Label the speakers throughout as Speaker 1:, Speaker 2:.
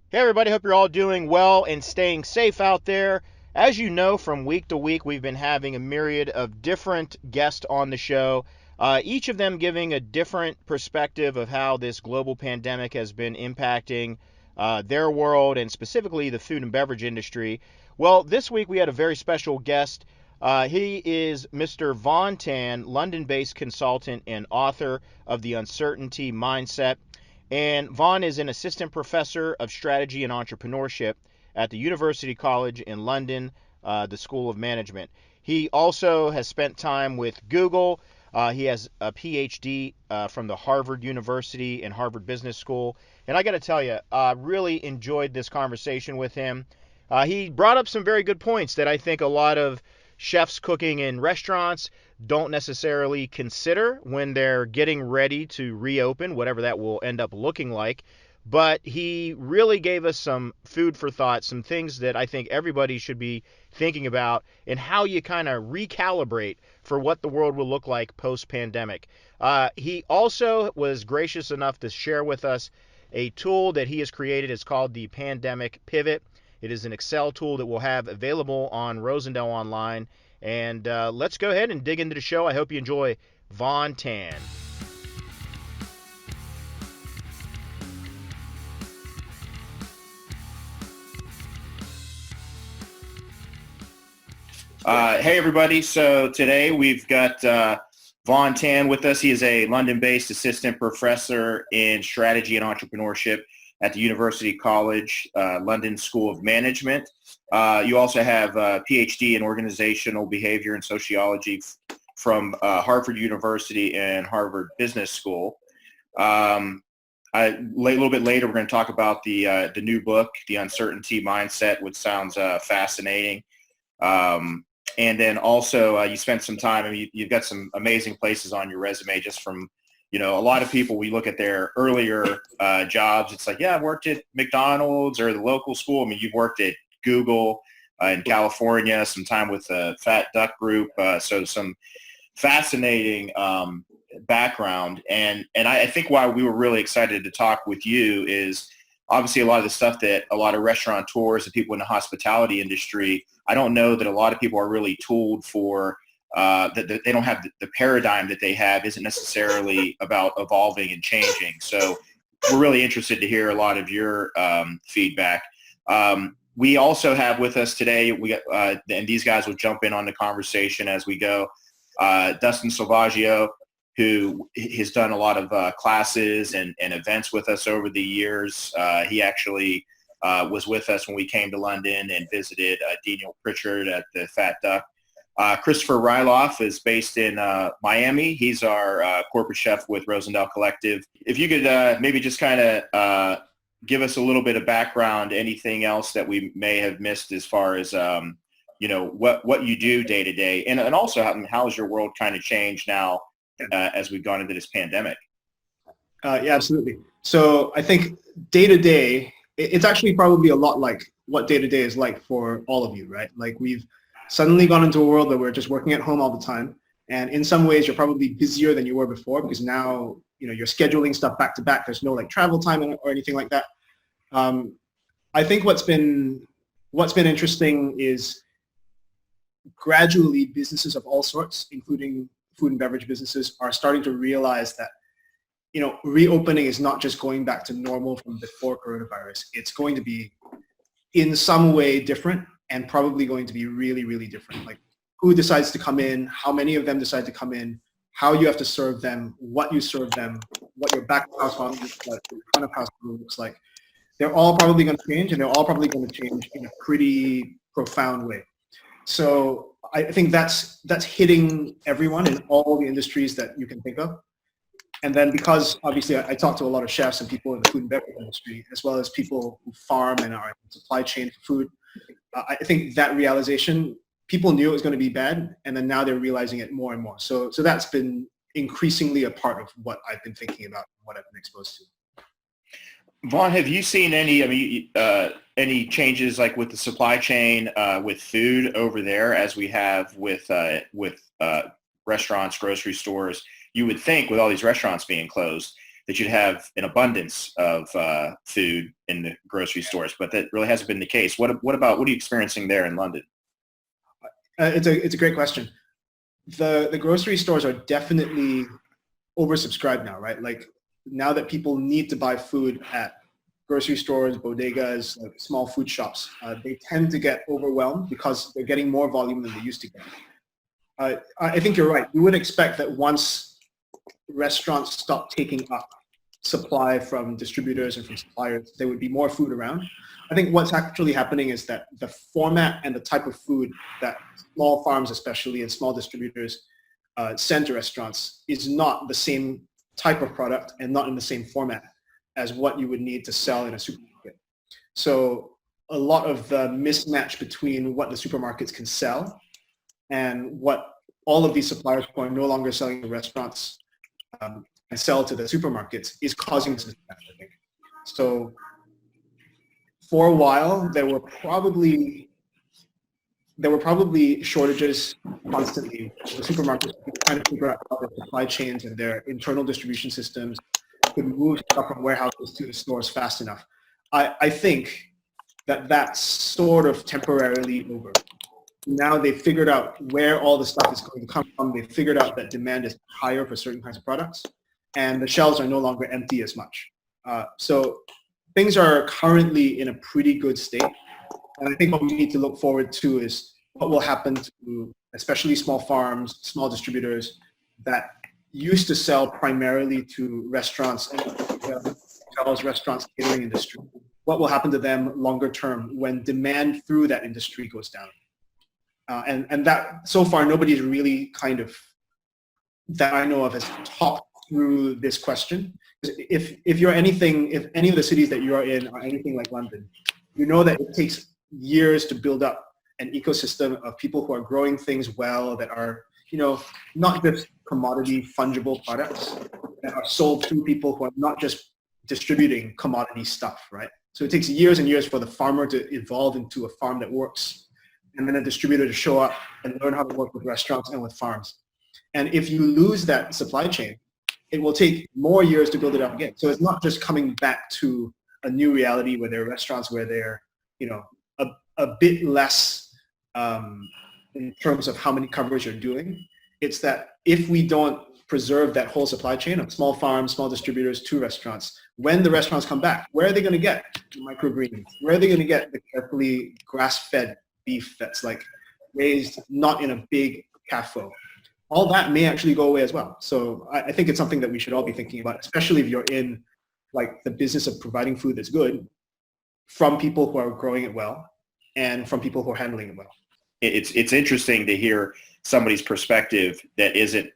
Speaker 1: Hey everybody, hope you're all doing well and staying safe out there. As you know, from week to week, we've been having a myriad of different guests on the show, each of them giving a different perspective of how this global pandemic has been impacting their world and specifically the food and beverage industry. Well, this week we had a very special guest. He is Mr. Vaughn Tan, London-based consultant and author of The Uncertainty Mindset. And Vaughan is an assistant professor of strategy and entrepreneurship at the University College in London, the School of Management. He also has spent time with Google. He has a Ph.D. From the Harvard University and Harvard Business School. And I got to tell you, I really enjoyed this conversation with him. He brought up some very good points that I think a lot of chefs cooking in restaurants don't necessarily consider when they're getting ready to reopen, whatever that will end up looking like. But he really gave us some food for thought, some things that I think everybody should be thinking about, and how you kind of recalibrate for what the world will look like post pandemic. He also was gracious enough to share with us a tool that he has created. It's called the Pandemic Pivot. It is an Excel tool that we'll have available on Rosendale Online. And let's go ahead and dig into the show. I hope you enjoy Vaughn Tan.
Speaker 2: Hey, everybody. So today we've got Vaughn Tan with us. He is a London-based assistant professor in strategy and entrepreneurship at the University College, London School of Management. You also have a Ph.D. in organizational behavior and sociology from Harvard University and Harvard Business School. A little bit later, we're going to talk about the new book, The Uncertainty Mindset, which sounds fascinating. And then also you spent some time, I mean, you've got some amazing places on your resume just from, a lot of people, we look at their earlier jobs. It's like, yeah, I've worked at McDonald's or the local school. I mean, you've worked at Google in California, some time with the Fat Duck Group. So some fascinating background. And I think why we were really excited to talk with you is obviously a lot of the stuff that a lot of restaurateurs and people in the hospitality industry, I don't know that a lot of people are really tooled for, that they don't have the paradigm that they have isn't necessarily about evolving and changing. So we're really interested to hear a lot of your feedback. We also have with us today, and these guys will jump in on the conversation as we go, Dustin Salvaggio, who has done a lot of classes and events with us over the years. He actually was with us when we came to London and visited Daniel Pritchard at the Fat Duck. Christopher Ryloff is based in Miami. He's our corporate chef with Rosendale Collective. If you could maybe just kind of give us a little bit of background, anything else that we may have missed as far as, what you do day to day. And also how has your world kind of changed now as we've gone into this pandemic?
Speaker 3: Yeah, absolutely. So I think day to day, it's actually probably a lot like what day to day is like for all of you, right? Like we've suddenly gone into a world where we're just working at home all the time. And in some ways, you're probably busier than you were before because now, you're scheduling stuff back to back. There's no like travel time or anything like that. I think what's been interesting is gradually businesses of all sorts, including food and beverage businesses, are starting to realize that reopening is not just going back to normal from before coronavirus. It's going to be in some way different and probably going to be really, really different. Like who decides to come in, how many of them decide to come in, how you have to serve them, what you serve them, what your back of house looks like, what your front of house looks like. They're all probably going to change, and they're all probably going to change in a pretty profound way. So I think that's hitting everyone in all the industries that you can think of. And then because obviously I talk to a lot of chefs and people in the food and beverage industry, as well as people who farm and are in supply chain for food, I think that realization, people knew it was going to be bad, and then now they're realizing it more and more. So that's been increasingly a part of what I've been thinking about, what I've been exposed to.
Speaker 2: Vaughn, have you seen any changes like with the supply chain with food over there as we have with restaurants, grocery stores? You would think with all these restaurants being closed, that you'd have an abundance of food in the grocery stores, but that really hasn't been the case. What are you experiencing there in London?
Speaker 3: It's a great question. The grocery stores are definitely oversubscribed now, right? Like now that people need to buy food at grocery stores, bodegas, like small food shops, they tend to get overwhelmed because they're getting more volume than they used to get. I think you're right. You would expect that once restaurants stop taking up supply from distributors and from suppliers, there would be more food around. I think what's actually happening is that the format and the type of food that small farms, especially, and small distributors send to restaurants is not the same type of product and not in the same format as what you would need to sell in a supermarket. So a lot of the mismatch between what the supermarkets can sell and what all of these suppliers who are no longer selling to restaurants and sell to the supermarkets is causing this mismatch, I think. So for a while, there were probably shortages constantly. The supermarkets were trying to figure out how their supply chains and their internal distribution systems could move stuff from warehouses to the stores fast enough. I think that that's sort of temporarily over. Now they've figured out where all the stuff is going to come from. They've figured out that demand is higher for certain kinds of products, and the shelves are no longer empty as much. So things are currently in a pretty good state. And I think what we need to look forward to is what will happen to especially small farms, small distributors that used to sell primarily to restaurants and restaurants, catering industry. What will happen to them longer term when demand through that industry goes down? And that so far nobody's really kind of that I know of has talked through this question. If any of the cities that you are in are anything like London, you know that it takes years to build up an ecosystem of people who are growing things well that are, not just commodity fungible products that are sold through people who are not just distributing commodity stuff, right? So it takes years and years for the farmer to evolve into a farm that works, and then a distributor to show up and learn how to work with restaurants and with farms. And if you lose that supply chain, it will take more years to build it up again. So it's not just coming back to a new reality where there are restaurants where they're, a bit less in terms of how many coverage you're doing. It's that if we don't preserve that whole supply chain of small farms, small distributors to restaurants, when the restaurants come back, where are they going to get the microgreens? Where are they going to get the carefully grass-fed beef that's like raised not in a big CAFO? All that may actually go away as well. So I think it's something that we should all be thinking about, especially if you're in like the business of providing food that's good from people who are growing it well and from people who are handling it well.
Speaker 2: It's interesting to hear somebody's perspective that isn't,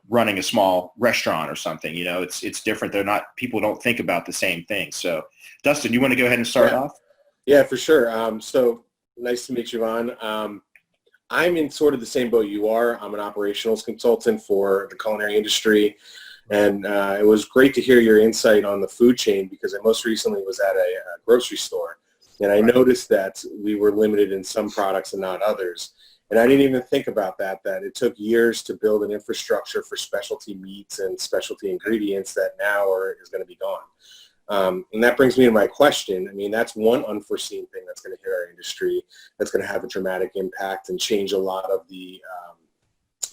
Speaker 2: running a small restaurant or something. It's different. People don't think about the same thing. So Dustin, you want to go ahead and start off?
Speaker 4: Yeah, for sure. So nice to meet you, Vaughan. I'm in sort of the same boat you are. I'm an operations consultant for the culinary industry. And it was great to hear your insight on the food chain because I most recently was at a grocery store. And I noticed that we were limited in some products and not others. And I didn't even think about that it took years to build an infrastructure for specialty meats and specialty ingredients that now is going to be gone. And that brings me to my question. I mean, that's one unforeseen thing that's going to hit our industry, that's going to have a dramatic impact and change a lot of the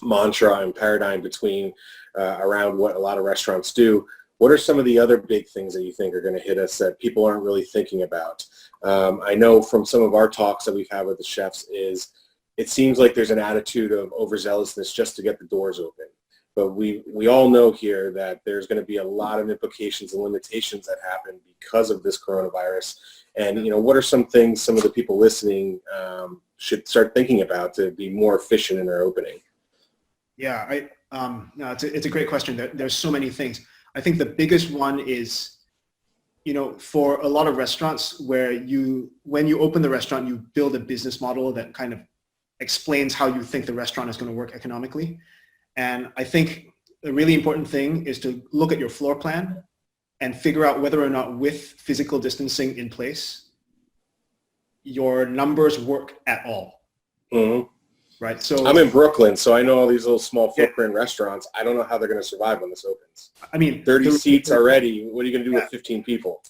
Speaker 4: mantra and paradigm around what a lot of restaurants do. What are some of the other big things that you think are going to hit us that people aren't really thinking about? I know from some of our talks that we've had with the chefs it seems like there's an attitude of overzealousness just to get the doors open. But we all know here that there's going to be a lot of implications and limitations that happen because of this coronavirus. And, what are some things some of the people listening should start thinking about to be more efficient in their opening?
Speaker 3: Yeah, it's a great question. There's so many things. I think the biggest one is, for a lot of restaurants where when you open the restaurant, you build a business model that kind of explains how you think the restaurant is going to work economically. And I think a really important thing is to look at your floor plan and figure out whether or not with physical distancing in place, your numbers work at all. Mm-hmm. right? So
Speaker 4: I'm in Brooklyn, so I know all these little small footprint restaurants. I don't know how they're going to survive when this opens.
Speaker 3: I mean,
Speaker 4: 30 seats already. What are you going to do with 15 people?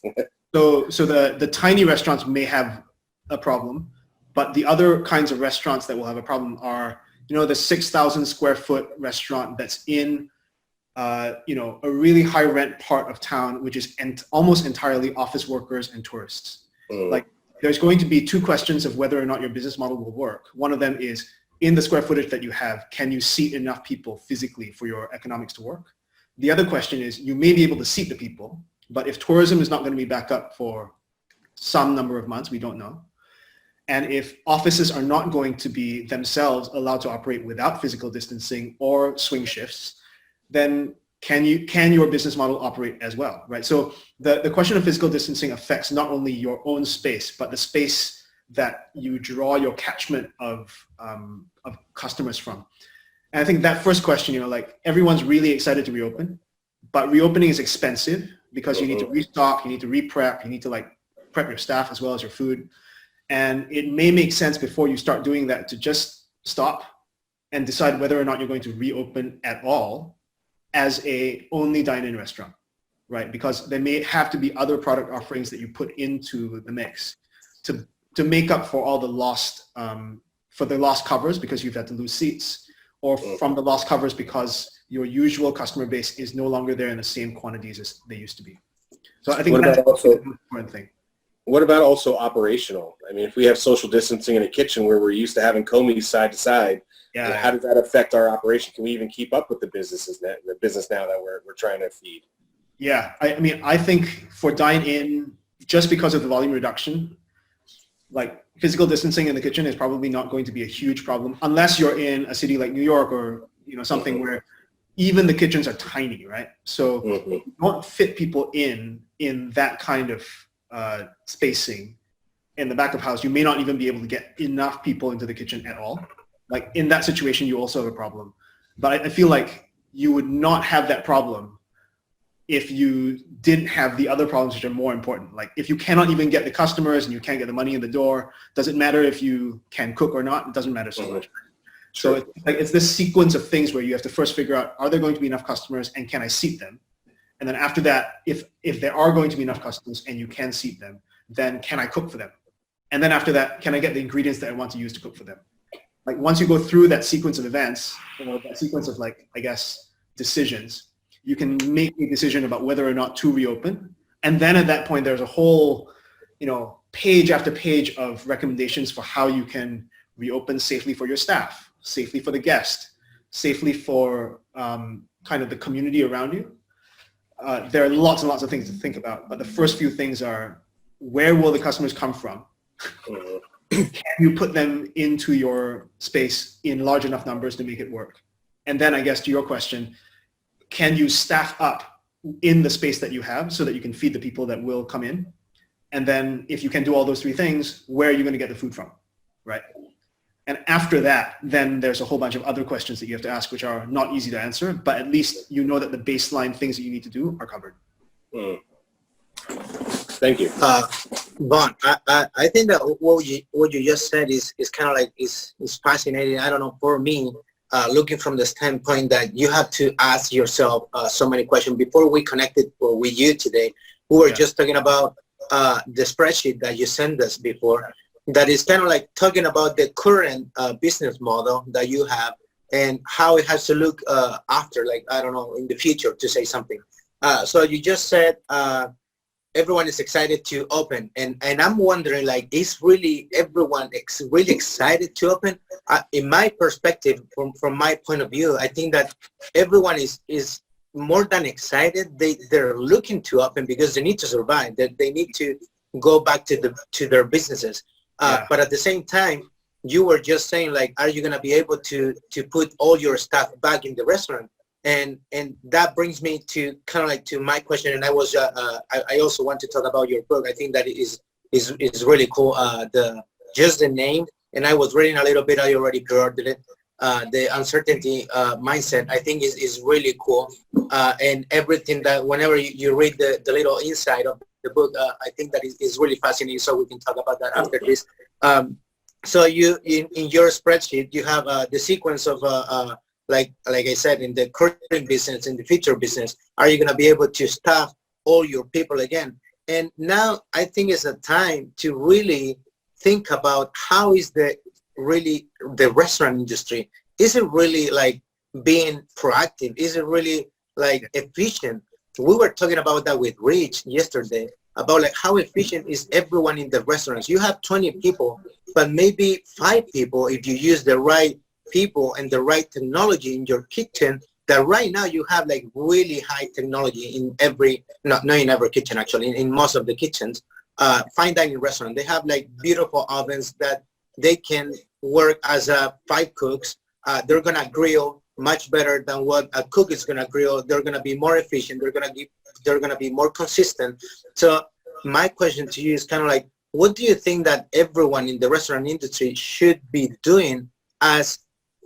Speaker 3: So the tiny restaurants may have a problem, but the other kinds of restaurants that will have a problem are, the 6,000 square foot restaurant that's in, a really high rent part of town, which is almost entirely office workers and tourists. Like, there's going to be two questions of whether or not your business model will work. One of them is, in the square footage that you have, can you seat enough people physically for your economics to work? The other question is, you may be able to seat the people, but if tourism is not going to be back up for some number of months, we don't know. And if offices are not going to be themselves allowed to operate without physical distancing or swing shifts, then can your business model operate as well, right? So the question of physical distancing affects not only your own space, but the space that you draw your catchment of customers from. And I think that first question, everyone's really excited to reopen, but reopening is expensive because you need to restock, you need to re-prep, you need to prep your staff as well as your food. And it may make sense before you start doing that to just stop and decide whether or not you're going to reopen at all as a only dine-in restaurant, right? Because there may have to be other product offerings that you put into the mix to make up for all the lost covers because you've had to lose seats, or from the lost covers because your usual customer base is no longer there in the same quantities as they used to be. So I think that's the important thing.
Speaker 4: What about also operational? I mean, if we have social distancing in a kitchen where we're used to having commies side to side, how does that affect our operation? Can we even keep up with the business now that we're trying to feed?
Speaker 3: Yeah, I think for dine-in, just because of the volume reduction, physical distancing in the kitchen is probably not going to be a huge problem unless you're in a city like New York or something where even the kitchens are tiny, right? So you don't fit people in that kind of spacing in the back of house. You may not even be able to get enough people into the kitchen at all. In that situation, you also have a problem. But I feel like you would not have that problem if you didn't have the other problems which are more important. If you cannot even get the customers and you can't get the money in the door, does it matter if you can cook or not? It doesn't matter so much. So it's this sequence of things where you have to first figure out, are there going to be enough customers and can I seat them? And then after that, if there are going to be enough customers and you can seat them, then can I cook for them? And then after that, can I get the ingredients that I want to use to cook for them? Once you go through that sequence of events, that sequence of decisions, you can make a decision about whether or not to reopen. And then at that point, there's a whole, page after page of recommendations for how you can reopen safely for your staff, safely for the guest, safely for kind of the community around you. There are lots and lots of things to think about, but the first few things are, where will the customers come from? Can you put them into your space in large enough numbers to make it work? And then I guess to your question, can you staff up in the space that you have so that you can feed the people that will come in? And then if you can do all those three things, where are you going to get the food from, right? And after that, then there's a whole bunch of other questions that you have to ask, which are not easy to answer, but at least you know that the baseline things that you need to do are covered.
Speaker 4: Thank you.
Speaker 5: Vaughn, I think that what you just said is kind of is fascinating. I don't know, for me, looking from the standpoint that you have to ask yourself so many questions. Before we connected with you today, we were just talking about the spreadsheet that you sent us before. That is kind of talking about the current business model that you have and how it has to look after, I don't know, in the future, to say something. So you just said everyone is excited to open, and I'm wondering, is really everyone really excited to open? In my perspective, from my point of view, I think that everyone is more than excited. They're looking to open because they need to survive. That they need to go back to their businesses. But at the same time, you were just saying, are you going to be able to put all your stuff back in the restaurant? And that brings me to kind of to my question. And I also want to talk about your book. I think that is really cool. Just the name. And I was reading a little bit. I already pre-ordered it. The uncertainty mindset, I think is really cool. And everything that whenever you read the little inside of the book, I think that is really fascinating. So we can talk about that after this. So you in your spreadsheet, you have the sequence of like I said, in the current business, in the future business, are you going to be able to staff all your people again? And now I think it's a time to really think about how is the restaurant industry. Is it really like being proactive? Is it really like efficient? We were talking about that with Rich yesterday, about like how efficient is everyone in the restaurants. You have 20 people, but maybe 5 people, if you use the right people and the right technology in your kitchen, that right now you have like really high technology in every, not in every kitchen actually, in most of the kitchens, fine dining restaurant. They have like beautiful ovens that they can work as 5 cooks. They're gonna grill much better than what a cook is gonna grill. They're gonna be more efficient. They're gonna be more consistent. So my question to you is kind of like, what do you think that everyone in the restaurant industry should be doing as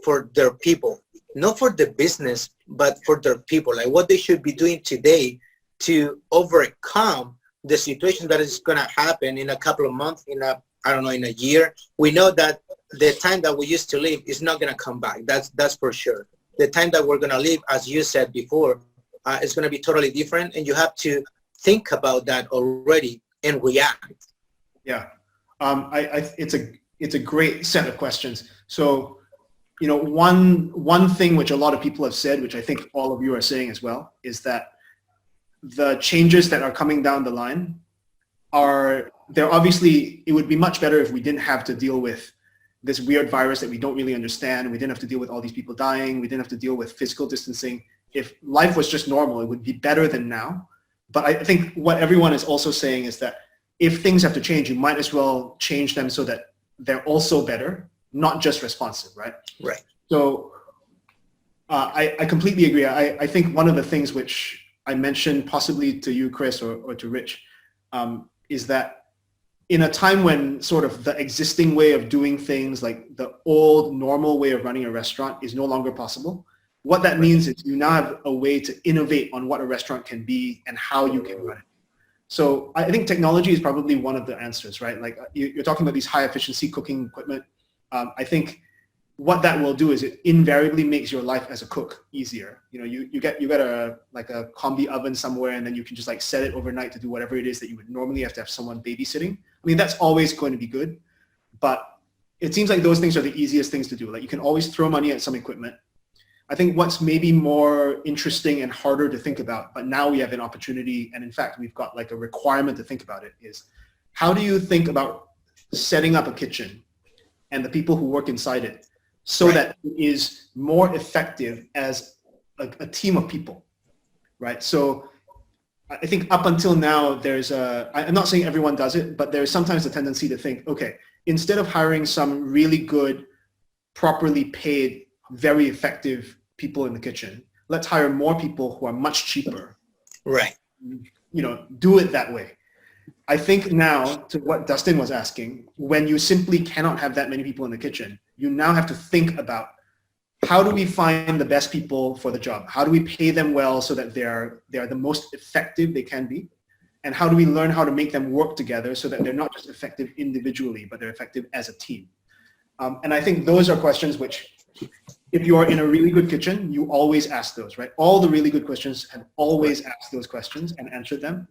Speaker 5: for their people? Not for the business, but for their people. Like what they should be doing today to overcome the situation that is going to happen in a couple of months, in a year. We know that the time that we used to live is not going to come back. That's for sure. The time that we're going to live, as you said before, is going to be totally different, and you have to think about that already and react.
Speaker 3: Yeah, it's a great set of questions. So, one thing which a lot of people have said, which I think all of you are saying as well, is that the changes that are coming down the line they're obviously, it would be much better if we didn't have to deal with this weird virus that we don't really understand. We didn't have to deal with all these people dying. We didn't have to deal with physical distancing. If life was just normal, it would be better than now. But I think what everyone is also saying is that if things have to change, you might as well change them so that they're also better, not just responsive, right?
Speaker 5: Right.
Speaker 3: So I completely agree. I think one of the things which I mentioned possibly to you, Chris, or to Rich, is that in a time when sort of the existing way of doing things, like the old normal way of running a restaurant, is no longer possible, what that means is you now have a way to innovate on what a restaurant can be and how you can run it. So I think technology is probably one of the answers, right? Like you're talking about these high efficiency cooking equipment. I think what that will do is it invariably makes your life as a cook easier. You get a combi oven somewhere, and then you can just like set it overnight to do whatever it is that you would normally have to have someone babysitting. I mean, that's always going to be good, but it seems like those things are the easiest things to do. Like you can always throw money at some equipment. I think what's maybe more interesting and harder to think about, but now we have an opportunity, and in fact, we've got like a requirement to think about it, is how do you think about setting up a kitchen and the people who work inside it so that it is more effective as a team of people, right? So I think up until now, I'm not saying everyone does it, but there's sometimes a tendency to think, okay, instead of hiring some really good, properly paid, very effective people in the kitchen, let's hire more people who are much cheaper.
Speaker 5: Right.
Speaker 3: Do it that way. I think now, to what Dustin was asking, when you simply cannot have that many people in the kitchen, you now have to think about how do we find the best people for the job? How do we pay them well so that they are the most effective they can be? And how do we learn how to make them work together so that they're not just effective individually, but they're effective as a team? And I think those are questions which, if you are in a really good kitchen, you always ask those, right? All the really good questions have always asked those questions and answered them.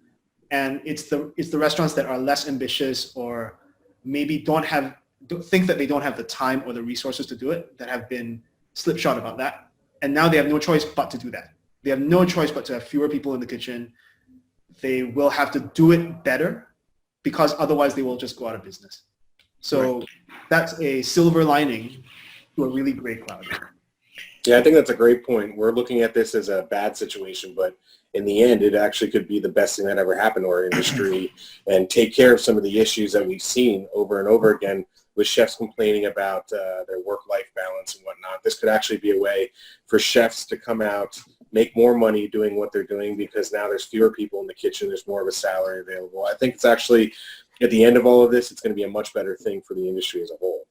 Speaker 3: And it's the restaurants that are less ambitious or maybe think that they don't have the time or the resources to do it that have been slipshod about that. And now they have no choice but to do that. They have no choice but to have fewer people in the kitchen. They will have to do it better because otherwise they will just go out of business. So that's a silver lining to a really gray cloud.
Speaker 4: Yeah, I think that's a great point. We're looking at this as a bad situation, but in the end, it actually could be the best thing that ever happened to our industry and take care of some of the issues that we've seen over and over again with chefs complaining about their work-life balance and whatnot. This could actually be a way for chefs to come out, make more money doing what they're doing because now there's fewer people in the kitchen. There's more of a salary available. I think it's actually, at the end of all of this, it's going to be a much better thing for the industry as a whole.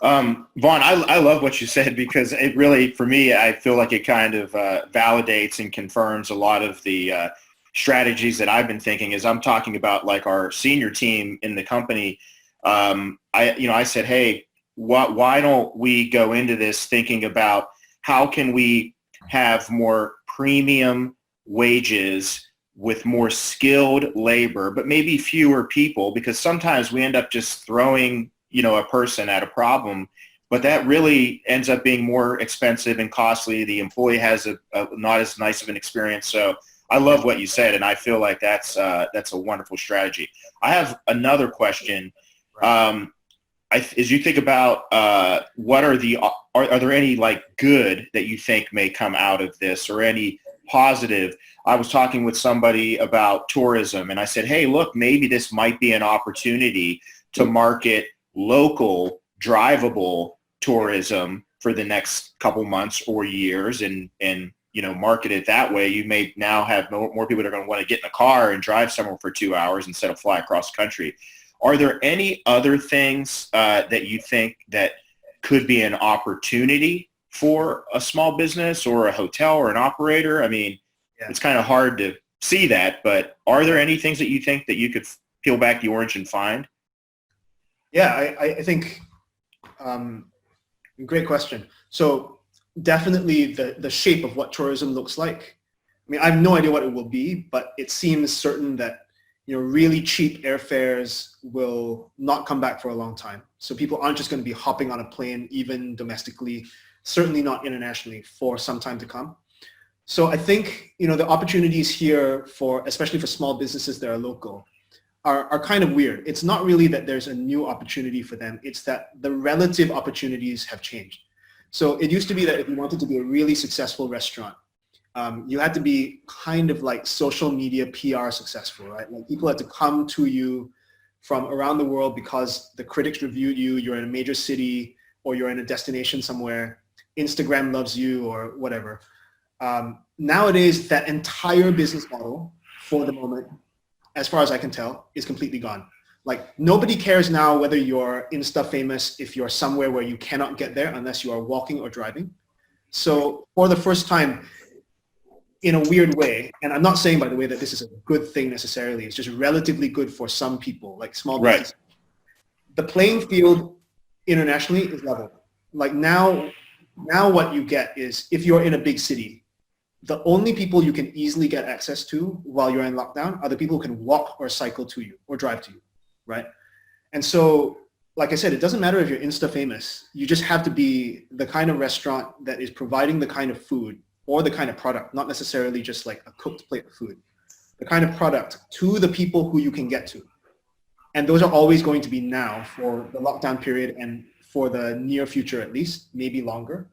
Speaker 2: Vaughn, I love what you said because it really, for me, I feel like it kind of validates and confirms a lot of the strategies that I've been thinking as I'm talking about like our senior team in the company. I said, hey, why don't we go into this thinking about how can we have more premium wages with more skilled labor, but maybe fewer people, because sometimes we end up just throwing, a person at a problem, but that really ends up being more expensive and costly. The employee has a not as nice of an experience. So I love what you said, and I feel like that's a wonderful strategy. I have another question. As you think about what are there any like good that you think may come out of this, or any positive? I was talking with somebody about tourism, and I said, hey, look, maybe this might be an opportunity to market local drivable tourism for the next couple months or years, and market it that way. You may now have more people that are going to want to get in a car and drive somewhere for 2 hours instead of fly across country. Are there any other things that you think that could be an opportunity for a small business or a hotel or an operator? I mean, It's kind of hard to see that, but are there any things that you think that you could peel back the orange and find?
Speaker 3: Yeah, I think great question. So definitely the shape of what tourism looks like. I mean, I have no idea what it will be, but it seems certain that really cheap airfares will not come back for a long time. So people aren't just going to be hopping on a plane, even domestically, certainly not internationally, for some time to come. So I think, the opportunities here especially for small businesses that are local, are kind of weird. It's not really that there's a new opportunity for them. It's that the relative opportunities have changed. So it used to be that if you wanted to be a really successful restaurant, you had to be kind of like social media PR successful, right? Like people had to come to you from around the world because the critics reviewed you, you're in a major city, or you're in a destination somewhere, Instagram loves you, or whatever. Nowadays, that entire business model, for the moment, as far as I can tell, is completely gone. Like nobody cares now whether you're Insta famous if you're somewhere where you cannot get there unless you are walking or driving. So for the first time, in a weird way, and I'm not saying, by the way, that this is a good thing necessarily, it's just relatively good for some people, like small businesses. Right. The playing field internationally is level. Like now what you get is, if you're in a big city, the only people you can easily get access to while you're in lockdown are the people who can walk or cycle to you or drive to you, right? And so, like I said, it doesn't matter if you're Insta famous. You just have to be the kind of restaurant that is providing the kind of food or the kind of product, not necessarily just like a cooked plate of food, the kind of product to the people who you can get to. And those are always going to be now for the lockdown period, and for the near future at least, maybe longer.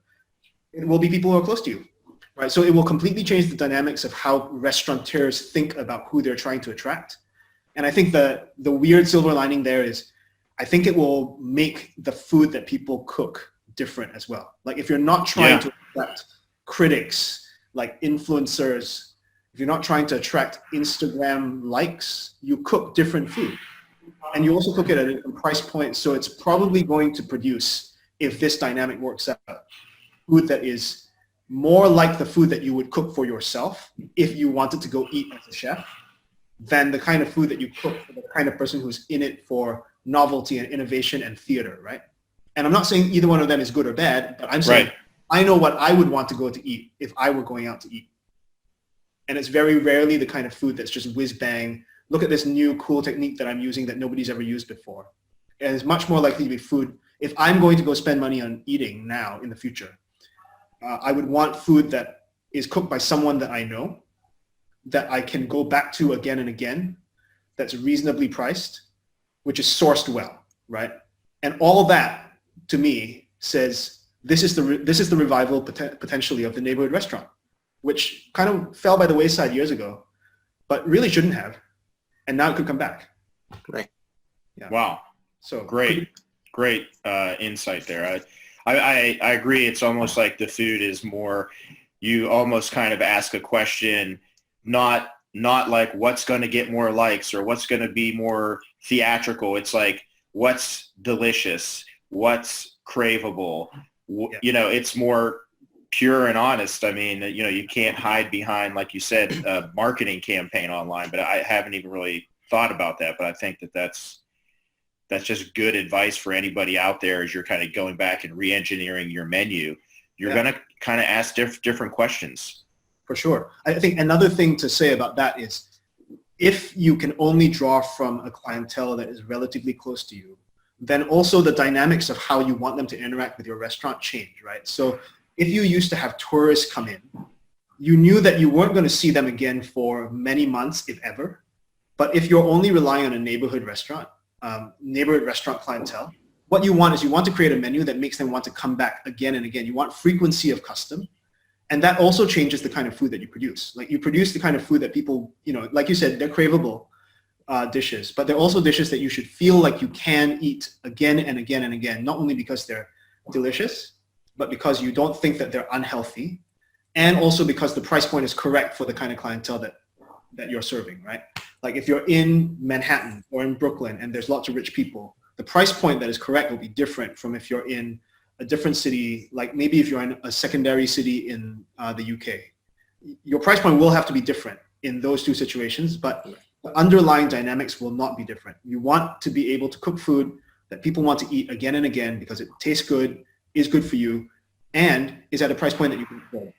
Speaker 3: It will be people who are close to you. Right, so it will completely change the dynamics of how restaurateurs think about who they're trying to attract. And I think the weird silver lining there is, I think it will make the food that people cook different as well. Like if you're not trying to attract critics, like influencers, if you're not trying to attract Instagram likes, you cook different food. And you also cook it at a different price point. So it's probably going to produce, if this dynamic works out, food that is more like the food that you would cook for yourself if you wanted to go eat as a chef, than the kind of food that you cook for the kind of person who's in it for novelty and innovation and theater, right? And I'm not saying either one of them is good or bad, but I'm saying I know what I would want to go to eat if I were going out to eat. And it's very rarely the kind of food that's just whiz bang, look at this new cool technique that I'm using that nobody's ever used before. And it's much more likely to be food. If I'm going to go spend money on eating now in the future, I would want food that is cooked by someone that I know, that I can go back to again and again, that's reasonably priced, which is sourced well, right? And all that, to me, says this is the revival potentially of the neighborhood restaurant, which kind of fell by the wayside years ago, but really shouldn't have, and now it could come back.
Speaker 5: Right.
Speaker 2: Yeah. Wow.
Speaker 3: So
Speaker 2: great insight there. I agree. It's almost like the food is more, you almost kind of ask a question, not like what's going to get more likes or what's going to be more theatrical. It's like, what's delicious, what's craveable. It's more pure and honest. I mean, you can't hide behind, like you said, a marketing campaign online, but I haven't even really thought about that. But I think that's that's just good advice for anybody out there as you're kind of going back and re-engineering your menu. You're going to kind of ask different questions.
Speaker 3: For sure. I think another thing to say about that is if you can only draw from a clientele that is relatively close to you, then also the dynamics of how you want them to interact with your restaurant change, right? So if you used to have tourists come in, you knew that you weren't going to see them again for many months, if ever. But if you're only relying on a neighborhood restaurant clientele, what you want is you want to create a menu that makes them want to come back again and again. You want frequency of custom. And that also changes the kind of food that you produce. Like you produce the kind of food that people, like you said, they're craveable dishes, but they're also dishes that you should feel like you can eat again and again and again, not only because they're delicious, but because you don't think that they're unhealthy, and also because the price point is correct for the kind of clientele that you're serving, right? Like if you're in Manhattan or in Brooklyn and there's lots of rich people, the price point that is correct will be different from if you're in a different city, like maybe if you're in a secondary city in the UK. Your price point will have to be different in those two situations, but the underlying dynamics will not be different. You want to be able to cook food that people want to eat again and again because it tastes good, is good for you, and is at a price point that you can afford,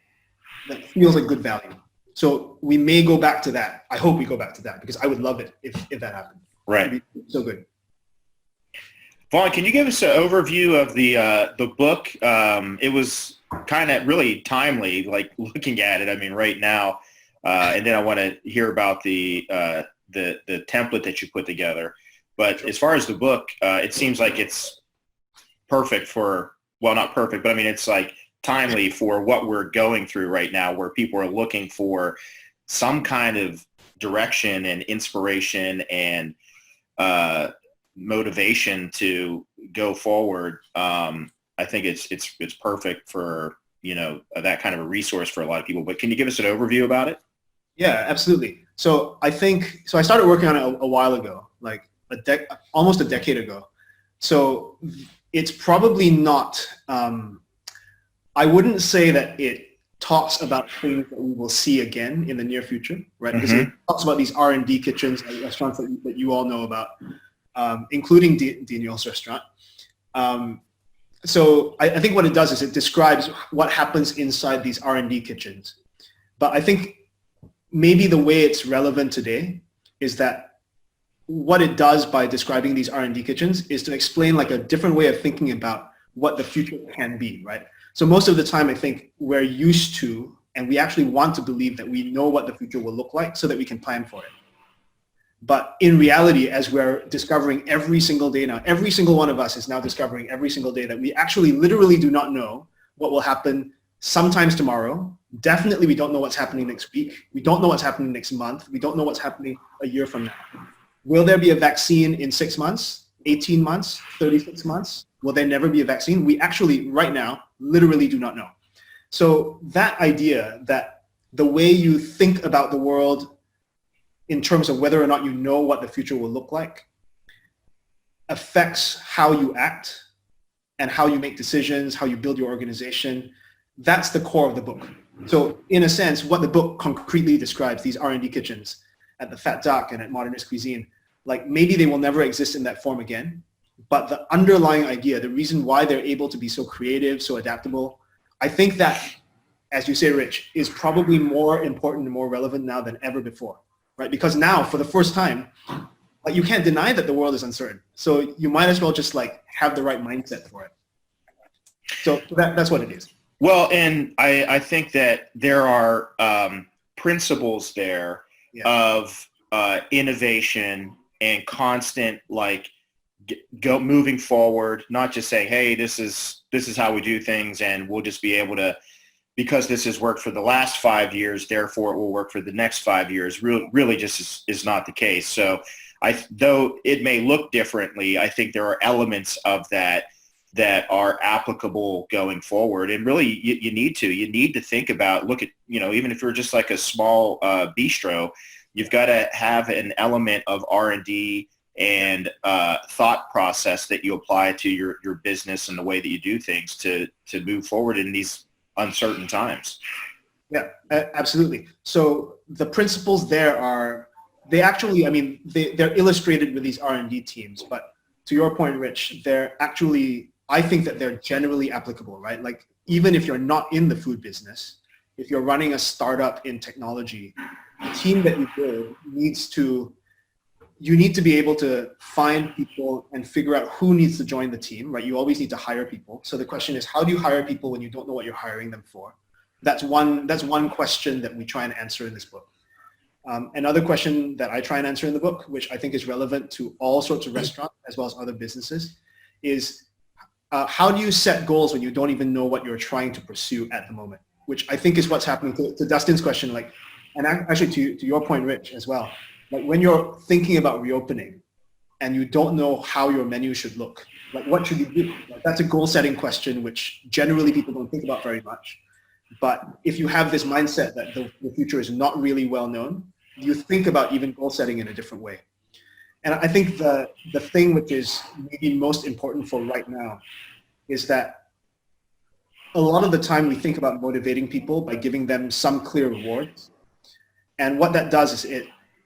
Speaker 3: that feels like good value. So we may go back to that. I hope we go back to that because I would love it if that happened.
Speaker 2: Right.
Speaker 3: It'd be so good.
Speaker 2: Vaughn, can you give us an overview of the book? It was kind of really timely, like looking at it. I mean, right now, and then I want to hear about the template that you put together. But as far as the book, it seems like it's perfect for, well, not perfect, but I mean, it's like timely for what we're going through right now, where people are looking for some kind of direction and inspiration and motivation to go forward. I think it's perfect for that kind of a resource for a lot of people. But can you give us an overview about it?
Speaker 3: Yeah, absolutely. So I started working on it a while ago, like almost a decade ago. So it's probably not. I wouldn't say that it talks about things that we will see again in the near future, right? Because it talks about these R&D kitchens, restaurants that you all know about. Including Daniel's restaurant. So I think what it does is it describes what happens inside these R&D kitchens. But I think maybe the way it's relevant today is that what it does by describing these R&D kitchens is to explain like a different way of thinking about what the future can be, right? So most of the time I think we're used to, and we actually want to believe that we know what the future will look like so that we can plan for it. But in reality, as we're discovering every single day now, every single one of us is now discovering every single day that we actually literally do not know what will happen sometimes tomorrow. Definitely we don't know what's happening next week. We don't know what's happening next month. We don't know what's happening a year from now. Will there be a vaccine in 6 months, 18 months, 36 months? Will there never be a vaccine? We actually, right now, literally do not know. So that idea that the way you think about the world in terms of whether or not you know what the future will look like affects how you act and how you make decisions, how you build your organization. That's the core of the book. So in a sense, what the book concretely describes, these R&D kitchens at the Fat Duck and at Modernist Cuisine, like maybe they will never exist in that form again, but the underlying idea, the reason why they're able to be so creative, so adaptable, I think that, as you say, Rich, is probably more important and more relevant now than ever before. Right? Because now, for the first time, like you can't deny that the world is uncertain. So you might as well just like have the right mindset for it. So that's what it is.
Speaker 2: Well, and I think that there are principles there of innovation and constant moving forward, not just saying, hey, this is how we do things and we'll just be able to, because this has worked for the last 5 years, therefore it will work for the next 5 years, really just is not the case. So though it may look differently, I think there are elements of that are applicable going forward. And really you need to think about, look at, even if you're just like a small bistro, you've got to have an element of R&D and thought process that you apply to your business and the way that you do things to move forward in these uncertain times.
Speaker 3: Yeah, absolutely. So the principles there they're illustrated with these R&D teams, but to your point, Rich, I think that they're generally applicable, right? Like even if you're not in the food business, if you're running a startup in technology, the team that you build you need to be able to find people and figure out who needs to join the team, right? You always need to hire people. So the question is, how do you hire people when you don't know what you're hiring them for? That's one question that we try and answer in this book. Another question that I try and answer in the book, which I think is relevant to all sorts of restaurants as well as other businesses, is how do you set goals when you don't even know what you're trying to pursue at the moment? Which I think is what's happening to Dustin's question, and actually to your point, Rich, as well. Like when you're thinking about reopening and you don't know how your menu should look, like what should you do? Like, that's a goal setting question, which generally people don't think about very much. But if you have this mindset that the future is not really well known, you think about even goal setting in a different way. And I think the thing which is maybe most important for right now is that a lot of the time we think about motivating people by giving them some clear rewards. And what that does is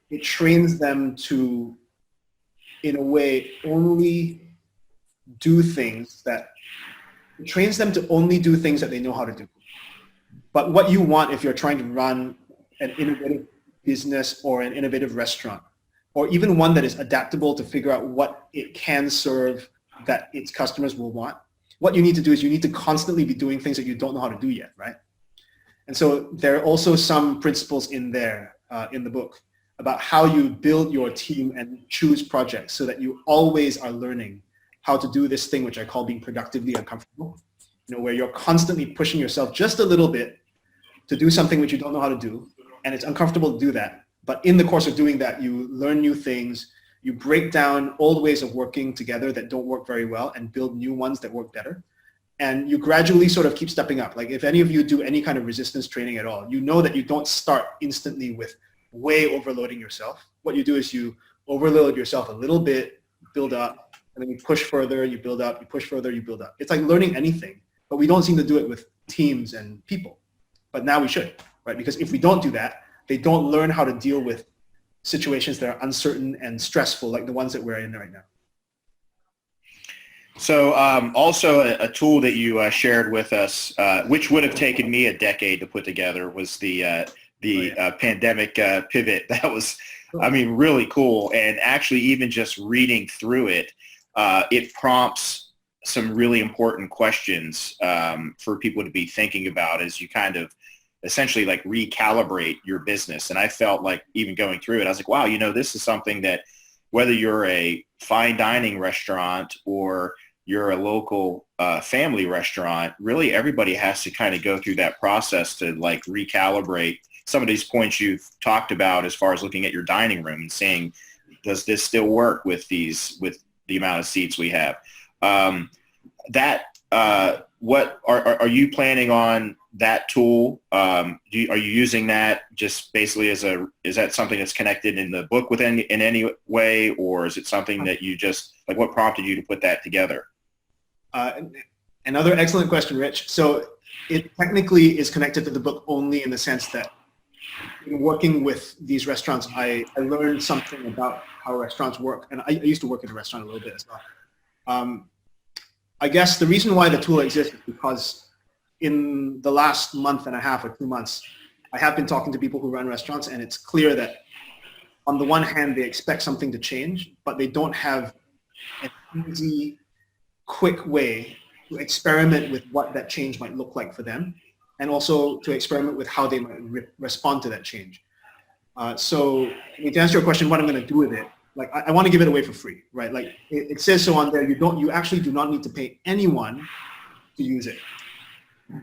Speaker 3: it trains them to, in a way, only do things that they know how to do. But what you want if you're trying to run an innovative business or an innovative restaurant, or even one that is adaptable to figure out what it can serve that its customers will want, what you need to do is you need to constantly be doing things that you don't know how to do yet, right? And so there are also some principles in there in the book about how you build your team and choose projects so that you always are learning how to do this thing, which I call being productively uncomfortable, where you're constantly pushing yourself just a little bit to do something which you don't know how to do. And it's uncomfortable to do that. But in the course of doing that, you learn new things, you break down old ways of working together that don't work very well and build new ones that work better. And you gradually sort of keep stepping up. Like if any of you do any kind of resistance training at all, you know that you don't start instantly with way overloading yourself. What you do is you overload yourself a little bit, build up, and then you push further, you build up, you push further, you build up. It's like learning anything, but we don't seem to do it with teams and people. But now we should, right? Because if we don't do that, they don't learn how to deal with situations that are uncertain and stressful, like the ones that we're in right now.
Speaker 2: So also a tool that you shared with us, which would have taken me a decade to put together, was the pandemic pivot. That was, really cool. And actually even just reading through it, it prompts some really important questions for people to be thinking about as you kind of essentially like recalibrate your business. And I felt like even going through it, I was like, wow, this is something that whether you're a fine dining restaurant or you're a local family restaurant, really everybody has to kind of go through that process to like recalibrate some of these points you've talked about as far as looking at your dining room and saying, does this still work with the amount of seats we have? What are you planning on that tool? Are you using that just basically is that something that's connected in the book in any way, or is it something that you just like, what prompted you to put that together?
Speaker 3: Another excellent question, Rich. So it technically is connected to the book only in the sense that in working with these restaurants, I learned something about how restaurants work. And I used to work in a restaurant a little bit as well. I guess the reason why the tool exists is because in the last month and a half or 2 months, I have been talking to people who run restaurants, and it's clear that on the one hand, they expect something to change, but they don't have an easy, quick way to experiment with what that change might look like for them, and also to experiment with how they might respond to that change. So to answer your question, what I'm going to do with it, like I want to give it away for free, right? Like it says so on there. You actually do not need to pay anyone to use it,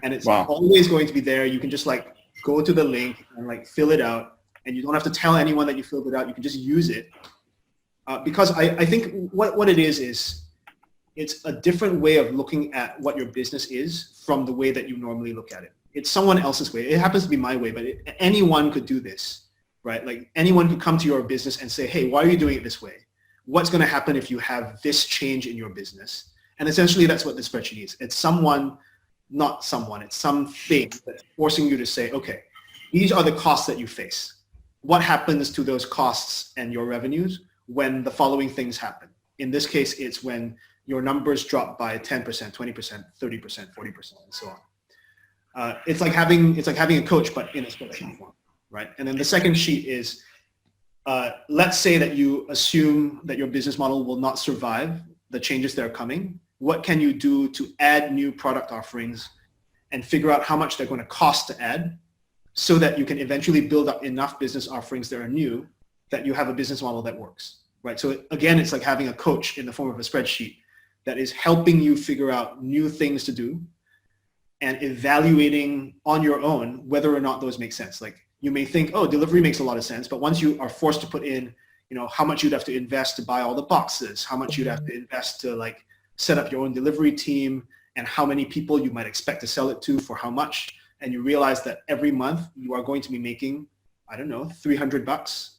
Speaker 3: and it's always going to be there. You can just like go to the link and like fill it out, and you don't have to tell anyone that you filled it out. You can just use it because I think what it is it's a different way of looking at what your business is from the way that you normally look at it. It's someone else's way. It happens to be my way, but anyone could do this. Right? Like anyone could come to your business and say, hey, why are you doing it this way? What's going to happen if you have this change in your business? And essentially that's what the spreadsheet is. It's it's something that's forcing you to say, okay, these are the costs that you face. What happens to those costs and your revenues when the following things happen? In this case, it's when your numbers drop by 10%, 20%, 30%, 40%, and so on. It's like having a coach, but in a spreadsheet form, right? And then the second sheet is, let's say that you assume that your business model will not survive the changes that are coming. What can you do to add new product offerings and figure out how much they're going to cost to add so that you can eventually build up enough business offerings that are new that you have a business model that works, right? So again, it's like having a coach in the form of a spreadsheet that is helping you figure out new things to do and evaluating on your own whether or not those make sense. Like you may think, oh, delivery makes a lot of sense, but once you are forced to put in, how much you'd have to invest to buy all the boxes, how much you'd have to invest to like set up your own delivery team, and how many people you might expect to sell it to for how much, and you realize that every month you are going to be making, I don't know, $300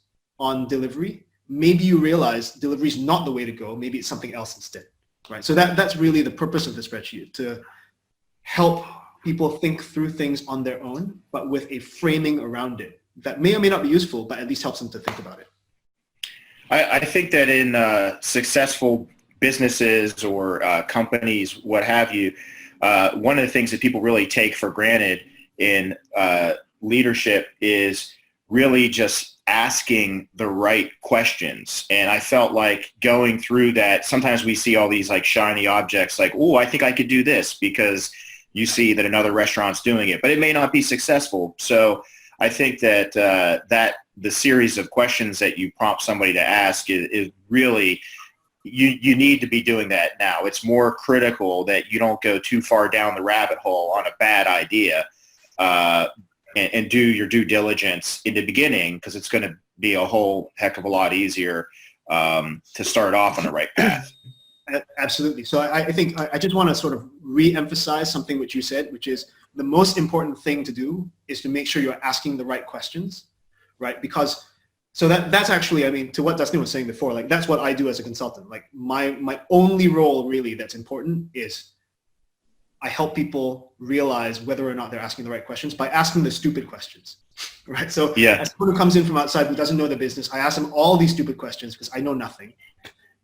Speaker 3: on delivery, maybe you realize delivery is not the way to go. Maybe it's something else instead, right? So that's really the purpose of the spreadsheet, to help people think through things on their own, but with a framing around it that may or may not be useful, but at least helps them to think about it.
Speaker 2: I think that in successful businesses or companies, what have you, one of the things that people really take for granted in leadership is really just asking the right questions. And I felt like going through that, sometimes we see all these like shiny objects like, oh, I think I could do this because you see that another restaurant's doing it, but it may not be successful. So I think that that the series of questions that you prompt somebody to ask is really, you need to be doing that now. It's more critical that you don't go too far down the rabbit hole on a bad idea, and do your due diligence in the beginning, because it's going to be a whole heck of a lot easier to start off on the right path.
Speaker 3: Absolutely. So I think I just want to sort of re-emphasize something which you said, which is the most important thing to do is to make sure you're asking the right questions, right? Because so that's actually, I mean, to what Dustin was saying before, like that's what I do as a consultant. Like my only role really that's important is I help people realize whether or not they're asking the right questions by asking the stupid questions, right? So as someone who comes in from outside who doesn't know the business, I ask them all these stupid questions because I know nothing.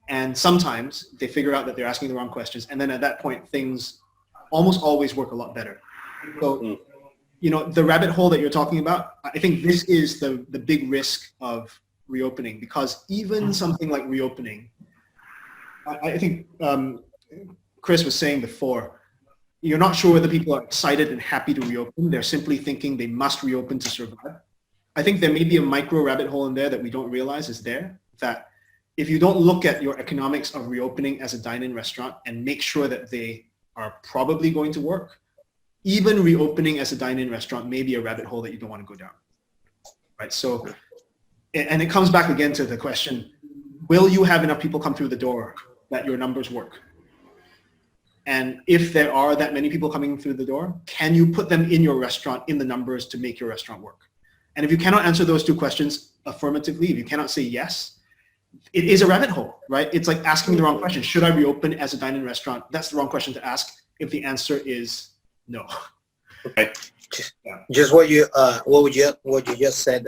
Speaker 3: And sometimes they figure out that they're asking the wrong questions. And then at that point, things almost always work a lot better. So, the rabbit hole that you're talking about, I think this is the big risk of reopening, because even something like reopening, I think Chris was saying before, you're not sure whether people are excited and happy to reopen. They're simply thinking they must reopen to survive. I think there may be a micro rabbit hole in there that we don't realize is there, that if you don't look at your economics of reopening as a dine-in restaurant and make sure that they are probably going to work, even reopening as a dine-in restaurant may be a rabbit hole that you don't want to go down, right? So, and it comes back again to the question, will you have enough people come through the door that your numbers work? And if there are that many people coming through the door, can you put them in your restaurant in the numbers to make your restaurant work? And if you cannot answer those two questions affirmatively, if you cannot say yes, it is a rabbit hole, right? It's like asking the wrong question. Should I reopen as a dine-in restaurant? That's the wrong question to ask if the answer is no.
Speaker 2: Okay.
Speaker 5: Just what you just said.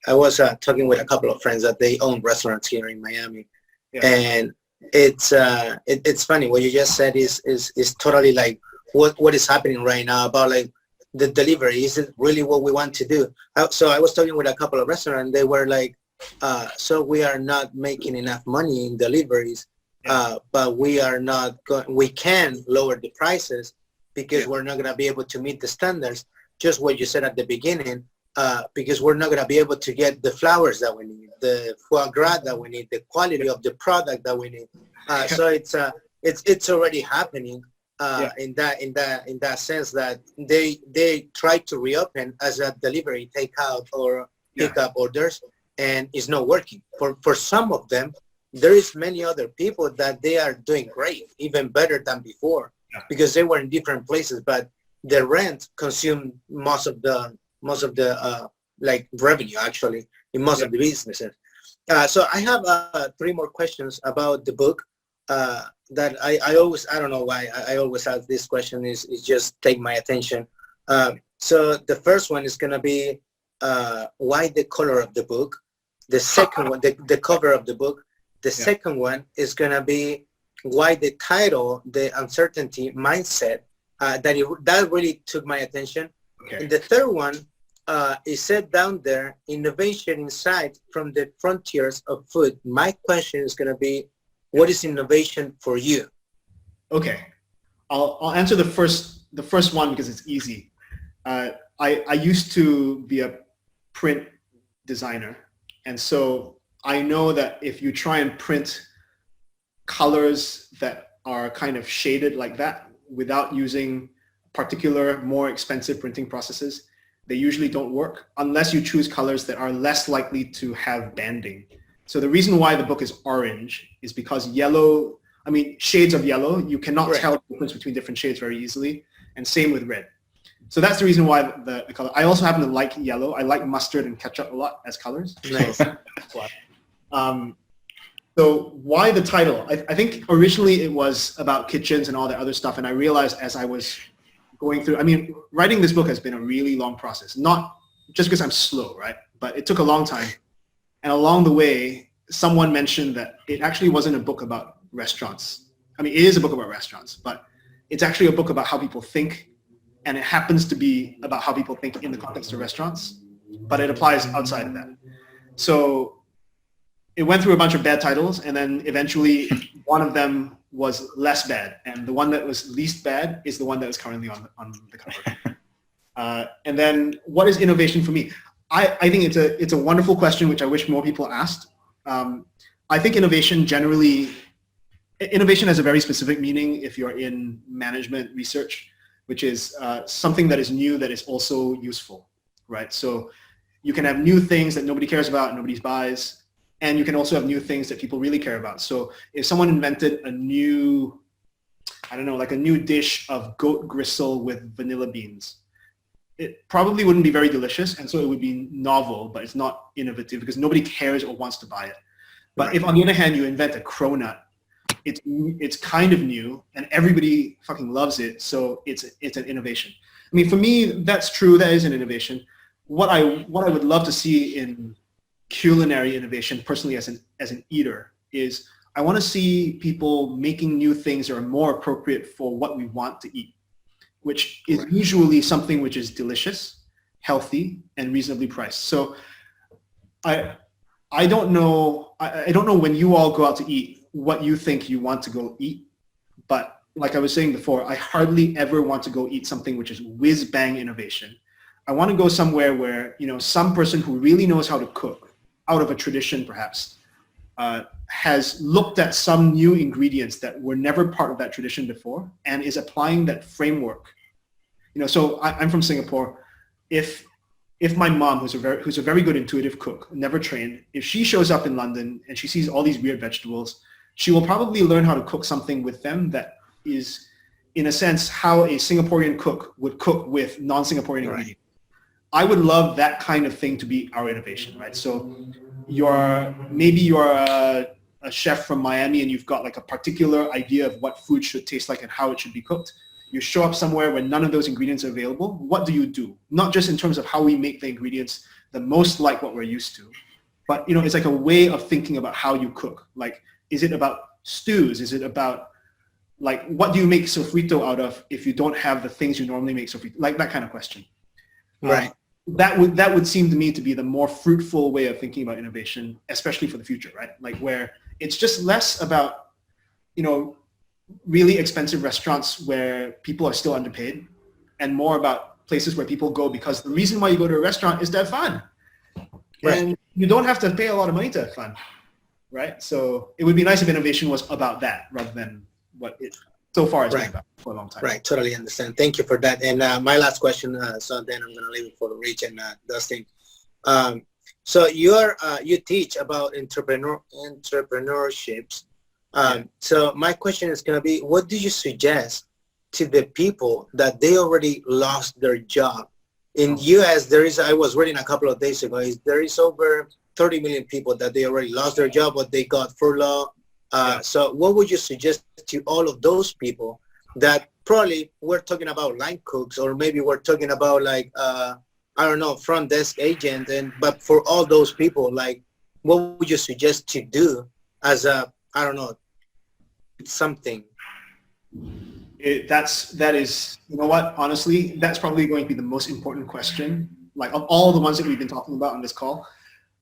Speaker 5: I was talking with a couple of friends that they own restaurants here in Miami, and it's funny. What you just said is totally like what is happening right now about like the delivery. Is it really what we want to do? So I was talking with a couple of restaurants, and they were like, so we are not making enough money in deliveries, but we are not we can lower the prices because we're not going to be able to meet the standards, just what you said at the beginning, because we're not going to be able to get the flowers that we need, the foie gras that we need, the quality of the product that we need. So it's already happening in that sense that they try to reopen as a delivery, takeout or pickup orders, and it's not working. For some of them, there is many other people that they are doing great, even better than before, because they were in different places, but the rent consumed most of the like revenue actually in most of the businesses. So I have 3 more questions about the book that I always, I don't know why I always ask this question, is just take my attention. So the first one is going to be why the color of the book. The second one, the cover of the book. The second one is going to be why the title, the uncertainty mindset, that really took my attention.
Speaker 3: Okay.
Speaker 5: And the third one is set down there, innovation insight from the frontiers of food. My question is going to be, what is innovation for you?
Speaker 3: Okay, I'll answer the first one because it's easy. I used to be a print designer, and so I know that if you try and print colors that are kind of shaded like that without using particular, more expensive printing processes, they usually don't work unless you choose colors that are less likely to have banding. So the reason why the book is orange is because shades of yellow, you cannot tell the difference between different shades very easily, and same with red. So that's the reason why the color. I also happen to like yellow. I like mustard and ketchup a lot as colors.
Speaker 5: Nice.
Speaker 3: So that's why. So why the title? I think originally it was about kitchens and all that other stuff, and I realized as I was going through, writing this book has been a really long process, not just because I'm slow, right? But it took a long time. And along the way, someone mentioned that it actually wasn't a book about restaurants. It is a book about restaurants, but it's actually a book about how people think, and it happens to be about how people think in the context of restaurants, but it applies outside of that. So it went through a bunch of bad titles, and then eventually one of them was less bad, and the one that was least bad is the one that is currently on the cover. And then what is innovation for me? I think it's a wonderful question, which I wish more people asked. I think innovation has a very specific meaning if you're in management research, which is something that is new that is also useful, right? So you can have new things that nobody cares about, nobody buys, and you can also have new things that people really care about. So if someone invented a new, like a new dish of goat gristle with vanilla beans, it probably wouldn't be very delicious, and so it would be novel, but it's not innovative because nobody cares or wants to buy it. But if on the other hand you invent a cronut, it's kind of new and everybody fucking loves it, so it's an innovation. For me, that's true. That is an innovation. What I would love to see in culinary innovation, personally as an eater, is I want to see people making new things that are more appropriate for what we want to eat, which is usually something which is delicious, healthy, and reasonably priced. So I don't know when you all go out to eat what you think you want to go eat, but like I was saying before, I hardly ever want to go eat something which is whiz-bang innovation. I want to go somewhere where, some person who really knows how to cook, out of a tradition perhaps, has looked at some new ingredients that were never part of that tradition before and is applying that framework. So I'm from Singapore. If my mom, who's a very good intuitive cook, never trained, if she shows up in London and she sees all these weird vegetables, she will probably learn how to cook something with them that is, in a sense, how a Singaporean cook would cook with non-Singaporean ingredients. I would love that kind of thing to be our innovation, right? So maybe you're a chef from Miami and you've got like a particular idea of what food should taste like and how it should be cooked. You show up somewhere where none of those ingredients are available. What do you do? Not just in terms of how we make the ingredients the most like what we're used to, but it's like a way of thinking about how you cook. Like, is it about stews? Is it about like, what do you make sofrito out of if you don't have the things you normally make sofrito? Like that kind of question.
Speaker 5: Right.
Speaker 3: That would seem to me to be the more fruitful way of thinking about innovation, especially for the future, right? Like where it's just less about, really expensive restaurants where people are still underpaid, and more about places where people go because the reason why you go to a restaurant is to have fun. Right. And you don't have to pay a lot of money to have fun, right? So it would be nice if innovation was about that rather than what it so far has been about for a long time.
Speaker 5: Right, totally understand. Thank you for that. And my last question, so then I'm going to leave it for Rich and Dustin. So you teach about entrepreneurships. So my question is going to be, what do you suggest to the people that they already lost their job? In U.S., I was reading a couple of days ago, there is over 30 million people that they already lost their job, but they got furlough. So what would you suggest to all of those people that probably we're talking about line cooks, or maybe we're talking about like, front desk agent, but for all those people, like, what would you suggest to do as a, I don't know, something?
Speaker 3: That is, you know what, honestly, that's probably going to be the most important question. Like of all the ones that we've been talking about on this call,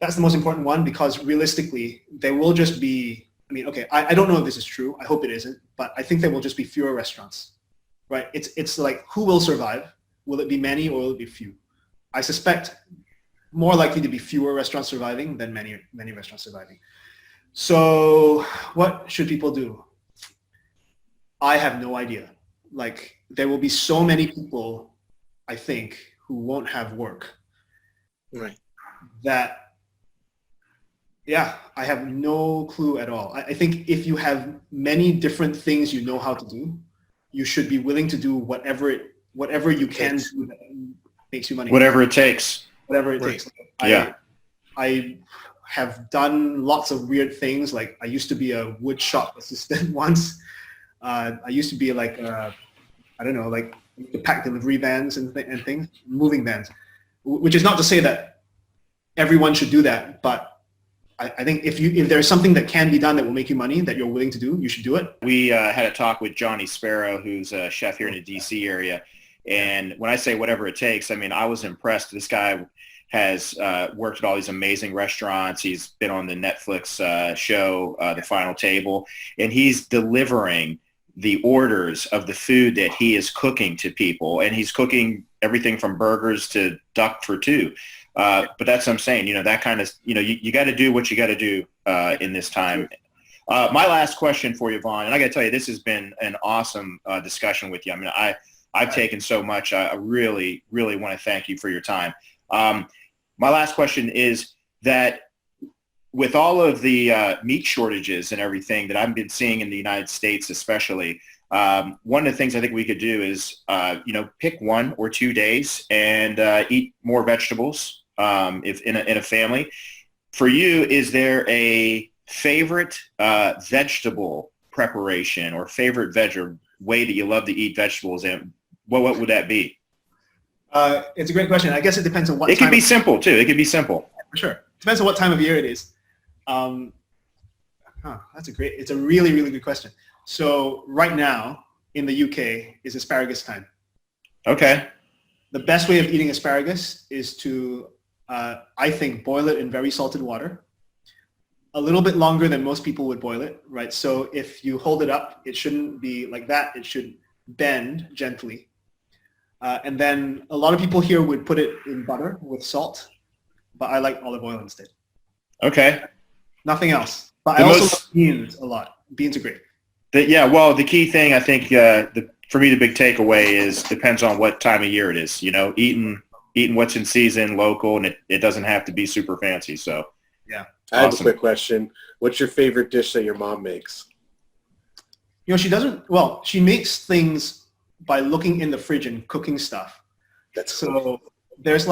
Speaker 3: that's the most important one, because realistically, there will just be, I mean, okay, I don't know if this is true. I hope it isn't, but I think there will just be fewer restaurants, right? It's like, who will survive? Will it be many or will it be few? I suspect more likely to be fewer restaurants surviving than many restaurants surviving. So what should people do? I have no idea. Like, there will be so many people, I think, who won't have work.
Speaker 5: Right.
Speaker 3: That, yeah, I have no clue at all. I think if you have many different things you know how to do, you should be willing to do whatever you can do that makes you money.
Speaker 2: Whatever it takes.
Speaker 3: Whatever it
Speaker 5: Right.
Speaker 3: takes.
Speaker 2: Yeah.
Speaker 3: I have done lots of weird things. Like, I used to be a wood shop assistant once. I used to be like, I don't know, like to pack delivery vans and things, moving vans, which is not to say that everyone should do that, but I think if there's something that can be done that will make you money that you're willing to do, you should do it.
Speaker 2: We had a talk with Johnny Sparrow, who's a chef here in the D.C. area. And when I say whatever it takes, I mean, I was impressed. This guy has worked at all these amazing restaurants. He's been on the Netflix show, The Final Table, and he's delivering the orders of the food that he is cooking to people. And he's cooking everything from burgers to duck for two. But that's what I'm saying, that kind of, you got to do what you got to do in this time. My last question for you, Vaughn, and I got to tell you, this has been an awesome discussion with you. I mean, I've taken so much. I really, really want to thank you for your time. My last question is that with all of the meat shortages and everything that I've been seeing in the United States especially, one of the things I think we could do is, pick 1 or 2 days and eat more vegetables if in a family. For you, is there a favorite vegetable preparation or favorite veg or way that you love to eat vegetables, and what would that be?
Speaker 3: It's a great question. I guess it depends on what
Speaker 2: It could be simple too. It could be simple.
Speaker 3: For sure. Depends on what time of year it is. It's a really, really good question. So right now in the UK is asparagus time.
Speaker 2: Okay.
Speaker 3: The best way of eating asparagus is to, I think, boil it in very salted water, a little bit longer than most people would boil it, right? So if you hold it up, it shouldn't be like that. It should bend gently. And then a lot of people here would put it in butter with salt, but I like olive oil instead.
Speaker 2: Okay.
Speaker 3: Nothing else. But I also love beans a lot. Beans are great.
Speaker 2: The key thing, I think, for me, the big takeaway is depends on what time of year it is. Eating what's in season, local, and it doesn't have to be super fancy. So,
Speaker 3: yeah.
Speaker 4: I have a quick question. What's your favorite dish that your mom makes?
Speaker 3: She makes things by looking in the fridge and cooking stuff. So there's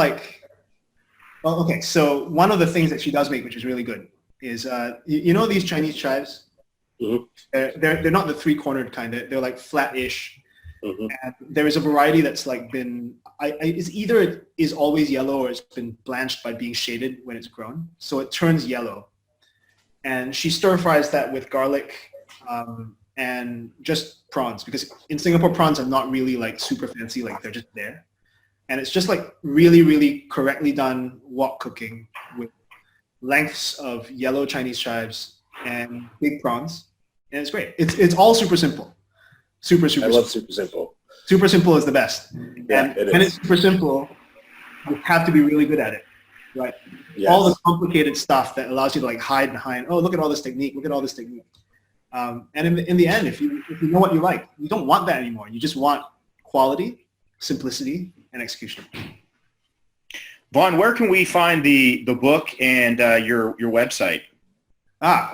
Speaker 3: so one of the things that she does make, which is really good, is these Chinese chives?
Speaker 4: Mm-hmm.
Speaker 3: They're not the 3-cornered kind. They're like flat-ish.
Speaker 4: Mm-hmm.
Speaker 3: And there is a variety that's like been, it's either it is always yellow or it's been blanched by being shaded when it's grown. So it turns yellow. And she stir fries that with garlic and just prawns, because in Singapore, prawns are not really like super fancy, like they're just there. And it's just like really, really correctly done wok cooking with lengths of yellow Chinese chives and big prawns. And it's great. It's all super simple. Super
Speaker 4: I love super simple.
Speaker 3: Super simple is the best.
Speaker 4: Yeah,
Speaker 3: and when it's super simple, you have to be really good at it, right?
Speaker 4: Yes.
Speaker 3: All the complicated stuff that allows you to like hide behind, oh, look at all this technique, look at all this technique. And in the end, if you know what you like, you don't want that anymore. You just want quality, simplicity, and execution.
Speaker 2: Vaughn, where can we find the book and your website?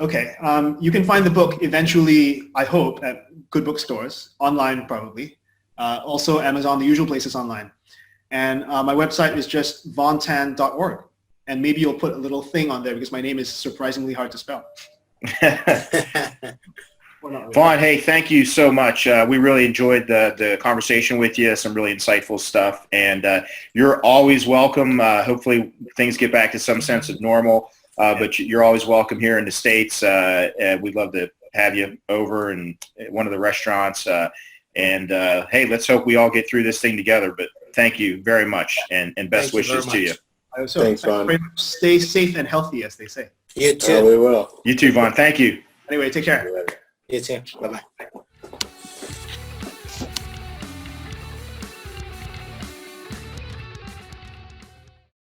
Speaker 3: Okay. You can find the book eventually, I hope, at good bookstores, online probably. Also Amazon, the usual places online. And my website is just vaughntan.org. And maybe you'll put a little thing on there because my name is surprisingly hard to spell.
Speaker 2: Vaughn, hey, thank you so much. We really enjoyed the conversation with you, some really insightful stuff. And you're always welcome. Hopefully things get back to some sense of normal. But you're always welcome here in the States. We'd love to have you over in one of the restaurants. Hey, let's hope we all get through this thing together. But thank you very much, and best wishes to you.
Speaker 3: So,
Speaker 4: Thanks, Vaughn.
Speaker 3: Stay safe and healthy, as they say.
Speaker 5: You too.
Speaker 4: Oh, we will.
Speaker 2: You too, Vaughn. Thank you.
Speaker 3: Anyway, take care.
Speaker 5: You too. Bye-bye.